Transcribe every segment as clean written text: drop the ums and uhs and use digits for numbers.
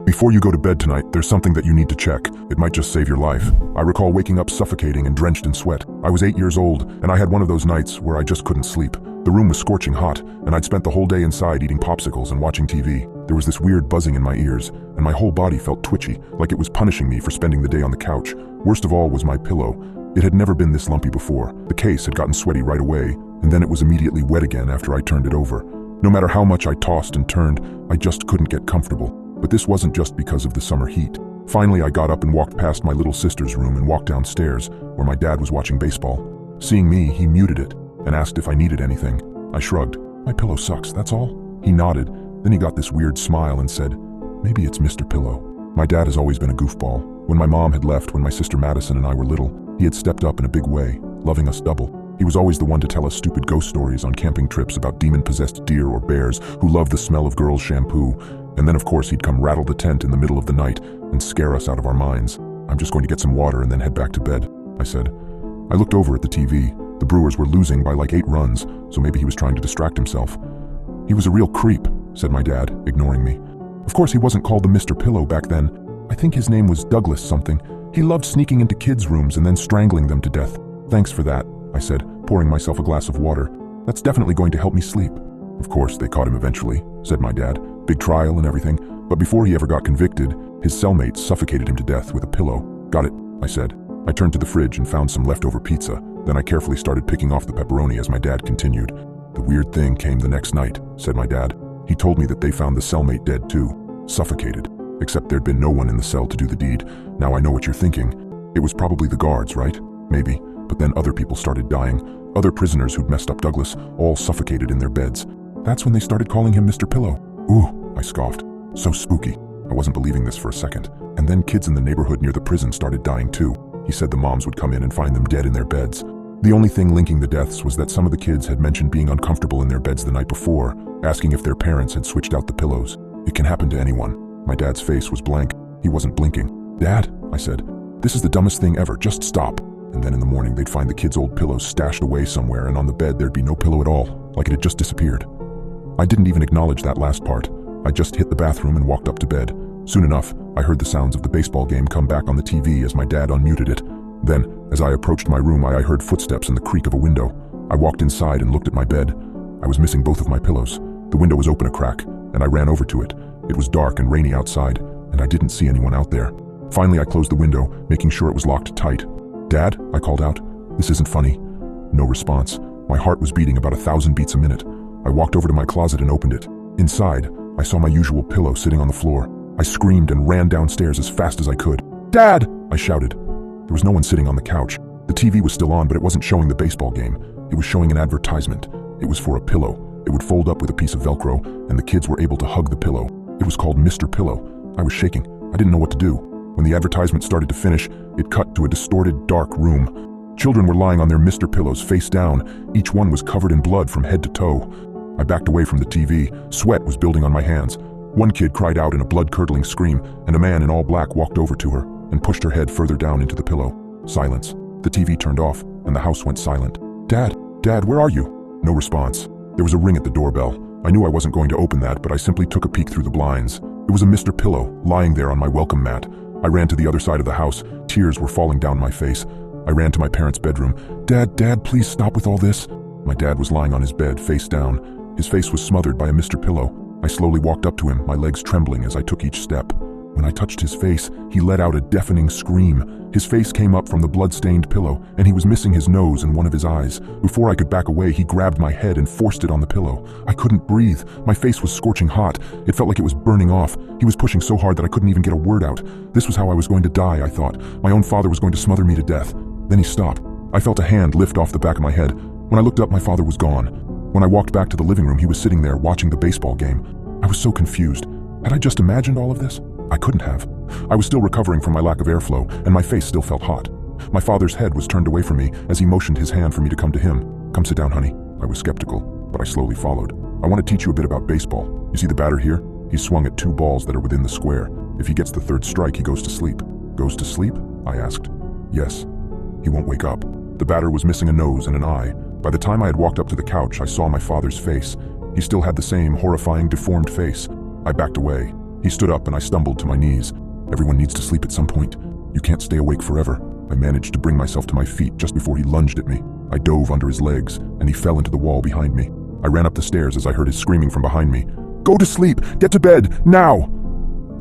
Before you go to bed tonight, there's something that you need to check. It might just save your life. I recall waking up suffocating and drenched in sweat. I was 8 years old, and I had one of those nights where I just couldn't sleep. The room was scorching hot, and I'd spent the whole day inside eating popsicles and watching TV. There was this weird buzzing in my ears, and my whole body felt twitchy, like it was punishing me for spending the day on the couch. Worst of all was my pillow. It had never been this lumpy before. The case had gotten sweaty right away, and then it was immediately wet again after I turned it over. No matter how much I tossed and turned, I just couldn't get comfortable. But this wasn't just because of the summer heat. Finally, I got up and walked past my little sister's room and walked downstairs, where my dad was watching baseball. Seeing me, he muted it and asked if I needed anything. I shrugged. My pillow sucks, that's all. He nodded, then he got this weird smile and said, "Maybe it's Mr. Pillow." My dad has always been a goofball. When my mom had left when my sister Madison and I were little, he had stepped up in a big way, loving us double. He was always the one to tell us stupid ghost stories on camping trips about demon-possessed deer or bears who loved the smell of girls' shampoo. And then, of course, he'd come rattle the tent in the middle of the night and scare us out of our minds. "I'm just going to get some water and then head back to bed," I said. I looked over at the TV. The Brewers were losing by like 8 runs, so maybe he was trying to distract himself. "He was a real creep," said my dad, ignoring me. Of course, he wasn't called the Mr. Pillow back then. I think his name was Douglas something. He loved sneaking into kids' rooms and then strangling them to death. "Thanks for that," I said, pouring myself a glass of water. "That's definitely going to help me sleep." "Of course, they caught him eventually," said my dad. "Big trial and everything. But before he ever got convicted, his cellmates suffocated him to death with a pillow." "Got it," I said. I turned to the fridge and found some leftover pizza. Then I carefully started picking off the pepperoni as my dad continued. "The weird thing came the next night," said my dad. "He told me that they found the cellmate dead too, suffocated. Except there'd been no one in the cell to do the deed. Now I know what you're thinking. It was probably the guards, right? Maybe. But then other people started dying. Other prisoners who'd messed up Douglas, all suffocated in their beds. That's when they started calling him Mr. Pillow." "Ooh," I scoffed. "So spooky." I wasn't believing this for a second. "And then kids in the neighborhood near the prison started dying too. He said the moms would come in and find them dead in their beds. The only thing linking the deaths was that some of the kids had mentioned being uncomfortable in their beds the night before, asking if their parents had switched out the pillows. It can happen to anyone." My dad's face was blank. He wasn't blinking. "Dad," I said, "this is the dumbest thing ever. Just stop." And then in the morning they'd find the kids' old pillows stashed away somewhere, and on the bed there'd be no pillow at all, like it had just disappeared. I didn't even acknowledge that last part. I just hit the bathroom and walked up to bed. Soon enough, I heard the sounds of the baseball game come back on the TV as my dad unmuted it. Then, as I approached my room, I heard footsteps and the creak of a window. I walked inside and looked at my bed. I was missing both of my pillows. The window was open a crack, and I ran over to it. It was dark and rainy outside, and I didn't see anyone out there. Finally, I closed the window, making sure it was locked tight. "Dad," I called out. "This isn't funny." No response. My heart was beating about 1,000 beats a minute. I walked over to my closet and opened it. Inside, I saw my usual pillow sitting on the floor. I screamed and ran downstairs as fast as I could. "Dad!" I shouted. There was no one sitting on the couch. The TV was still on, but it wasn't showing the baseball game. It was showing an advertisement. It was for a pillow. It would fold up with a piece of Velcro, and the kids were able to hug the pillow. It was called Mr. Pillow. I was shaking. I didn't know what to do. When the advertisement started to finish, it cut to a distorted, dark room. Children were lying on their Mr. Pillows face down. Each one was covered in blood from head to toe. I backed away from the TV. Sweat was building on my hands. One kid cried out in a blood-curdling scream, and a man in all black walked over to her and pushed her head further down into the pillow. Silence. The TV turned off, and the house went silent. "Dad, Dad, where are you?" No response. There was a ring at the doorbell. I knew I wasn't going to open that, but I simply took a peek through the blinds. It was a Mr. Pillow, lying there on my welcome mat. I ran to the other side of the house. Tears were falling down my face. I ran to my parents' bedroom. Dad, please stop with all this." My dad was lying on his bed, face down. His face was smothered by a Mr. Pillow. I slowly walked up to him, my legs trembling as I took each step. When I touched his face, he let out a deafening scream. His face came up from the blood-stained pillow, and he was missing his nose and one of his eyes. Before I could back away, he grabbed my head and forced it on the pillow. I couldn't breathe. My face was scorching hot. It felt like it was burning off. He was pushing so hard that I couldn't even get a word out. This was how I was going to die, I thought. My own father was going to smother me to death. Then he stopped. I felt a hand lift off the back of my head. When I looked up, my father was gone. When I walked back to the living room, he was sitting there watching the baseball game. I was so confused. Had I just imagined all of this? I couldn't have. I was still recovering from my lack of airflow, and my face still felt hot. My father's head was turned away from me as he motioned his hand for me to come to him. "Come sit down, honey." I was skeptical, but I slowly followed. "I want to teach you a bit about baseball. You see the batter here? He's swung at 2 balls that are within the square. If he gets the 3rd strike, he goes to sleep." "Goes to sleep?" I asked. "Yes. He won't wake up." The batter was missing a nose and an eye. By the time I had walked up to the couch, I saw my father's face. He still had the same horrifying, deformed face. I backed away. He stood up and I stumbled to my knees. Everyone needs to sleep at some point. You can't stay awake forever. I managed to bring myself to my feet just before he lunged at me. I dove under his legs, and he fell into the wall behind me. I ran up the stairs as I heard his screaming from behind me. "Go to sleep! Get to bed! Now!"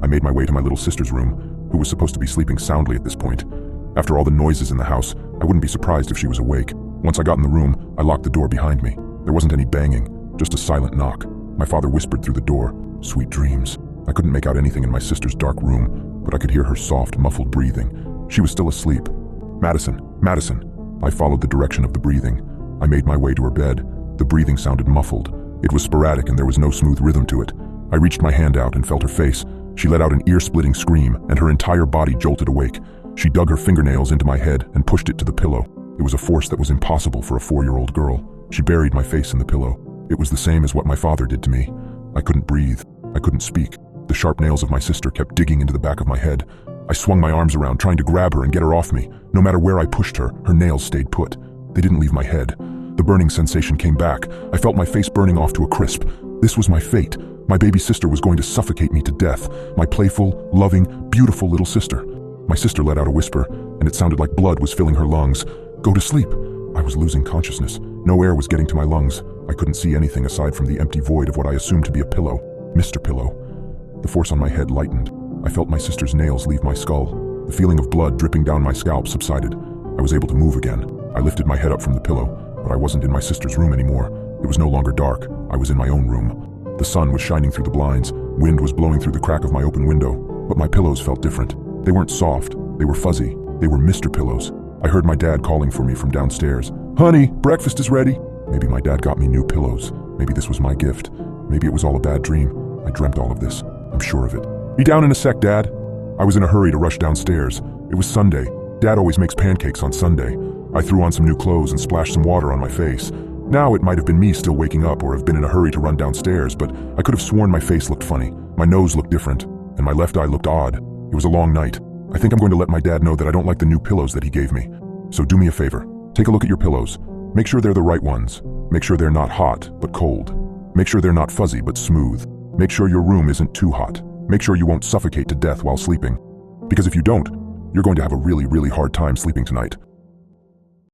I made my way to my little sister's room, who was supposed to be sleeping soundly at this point. After all the noises in the house, I wouldn't be surprised if she was awake. Once I got in the room, I locked the door behind me. There wasn't any banging, just a silent knock. My father whispered through the door, "Sweet dreams." I couldn't make out anything in my sister's dark room, but I could hear her soft, muffled breathing. She was still asleep. "Madison, Madison." I followed the direction of the breathing. I made my way to her bed. The breathing sounded muffled. It was sporadic and there was no smooth rhythm to it. I reached my hand out and felt her face. She let out an ear-splitting scream, and her entire body jolted awake. She dug her fingernails into my head and pushed it to the pillow. It was a force that was impossible for a 4-year-old girl. She buried my face in the pillow. It was the same as what my father did to me. I couldn't breathe. I couldn't speak. The sharp nails of my sister kept digging into the back of my head. I swung my arms around, trying to grab her and get her off me. No matter where I pushed her, her nails stayed put. They didn't leave my head. The burning sensation came back. I felt my face burning off to a crisp. This was my fate. My baby sister was going to suffocate me to death. My playful, loving, beautiful little sister. My sister let out a whisper, and it sounded like blood was filling her lungs. "Go to sleep." I was losing consciousness. No air was getting to my lungs. I couldn't see anything aside from the empty void of what I assumed to be a pillow. Mr. Pillow. The force on my head lightened. I felt my sister's nails leave my skull. The feeling of blood dripping down my scalp subsided. I was able to move again. I lifted my head up from the pillow, but I wasn't in my sister's room anymore. It was no longer dark. I was in my own room. The sun was shining through the blinds. Wind was blowing through the crack of my open window. But my pillows felt different. They weren't soft. They were fuzzy. They were Mr. Pillows. I heard my dad calling for me from downstairs. "Honey, breakfast is ready." Maybe my dad got me new pillows. Maybe this was my gift. Maybe it was all a bad dream. I dreamt all of this. I'm sure of it. "Be down in a sec, Dad." I was in a hurry to rush downstairs. It was Sunday. Dad always makes pancakes on Sunday. I threw on some new clothes and splashed some water on my face. Now it might have been me still waking up or have been in a hurry to run downstairs, but I could have sworn my face looked funny. My nose looked different, and my left eye looked odd. It was a long night. I think I'm going to let my dad know that I don't like the new pillows that he gave me. So do me a favor. Take a look at your pillows. Make sure they're the right ones. Make sure they're not hot, but cold. Make sure they're not fuzzy, but smooth. Make sure your room isn't too hot. Make sure you won't suffocate to death while sleeping. Because if you don't, you're going to have a really, really hard time sleeping tonight.